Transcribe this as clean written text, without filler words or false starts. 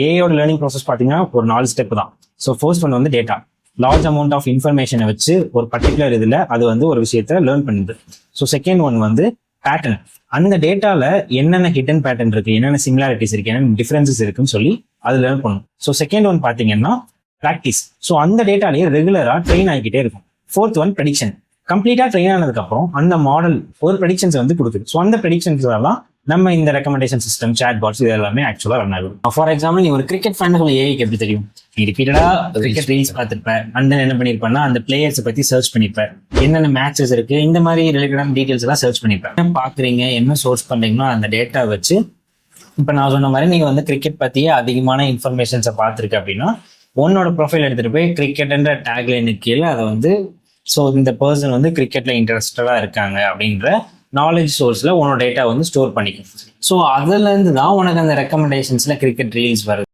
ஏஐயோட learning process பார்த்தீங்கன்னா ஒரு 4 step தான். ஸோ ஃபர்ஸ்ட் ஒன் வந்து டேட்டா. லார்ஜ் அமௌண்ட் ஆஃப் இன்ஃபர்மேஷனை வச்சு ஒரு பர்டிகுலர் இதில் அது வந்து ஒரு விஷயத்த லேர்ன் பண்ணுது. ஸோ செகண்ட் ஒன் வந்து பேட்டர்ன். அந்த டேட்டால என்னென்ன ஹிடன் பேட்டர்ன் இருக்கு, என்னென்ன சிமிலாரிட்டிஸ் இருக்கு, என்னென்ன டிஃபரன்சஸ் இருக்குன்னு சொல்லி அது லேர்ன் பண்ணும். ஸோ செகண்ட் ஒன் பார்த்தீங்கன்னா ப்ராக்டிஸ். ஸோ அந்த டேட்டாலேயே ரெகுலராக ட்ரெயின் ஆகிக்கிட்டே இருக்கும். Fourth one prediction. கம்ப்ளீட்டாக ட்ரெயின் ஆனதுக்கப்புறம் அந்த மாடல் ஒரு ப்ரெடிக்ஷன்ஸ் வந்து கொடுக்குது. ஸோ அந்த ப்ரெடிக்ஷன்ஸ் எல்லாம் நம்ம இந்த ரெக்கமெண்டேஷன் சிஸ்டம், சாட் பாட்ஸ் இது எல்லாமே ஆக்சுவலாக ரன் ஆகும். ஃபார் எக்ஸாம்பிள், நீ ஒரு கிரிக்கெட் ஃபேனுக்கு ஏஐக்கு எப்படி தெரியும்? நீ ரிப்பீட்டடா கிரிக்கெட் ரீல்ஸ் பார்த்துருப்பேன். அந்த என்ன பண்ணியிருப்பேன்னா அந்த பிளேயர்ஸை பற்றி சர்ச் பண்ணிப்பேன், என்னென்ன மேட்சஸ் இருக்கு, இந்த மாதிரி ரிலேட்டடான டீட்டெயில்ஸ் எல்லாம் சர்ச் பண்ணிப்பேன். என்ன பார்க்குறீங்க, என்ன சோர்ஸ் பண்ணுறீங்களோ அந்த டேட்டா வச்சு இப்போ நான் சொன்ன மாதிரி நீங்கள் வந்து கிரிக்கெட் பற்றியே அதிகமான இன்ஃபர்மேஷன்ஸை பார்த்துருக்கு அப்படின்னா உன்னோட ப்ரொஃபைல் எடுத்துகிட்டு போய் கிரிக்கெட்ன்ற டேக்லைனுக்கு கீழே அதை வந்து ஸோ இந்த பர்சன் வந்து கிரிக்கெட்ல இன்ட்ரெஸ்டடாக இருக்காங்க அப்படின்ற நாலேஜ் சோர்ஸில் உன்னோட டேட்டா வந்து ஸ்டோர் பண்ணிக்கும். ஸோ அதுலேருந்து தான் உனக்கு அந்த ரெக்கமெண்டேஷன்ஸில் கிரிக்கெட் ரீல்ஸ் வருது.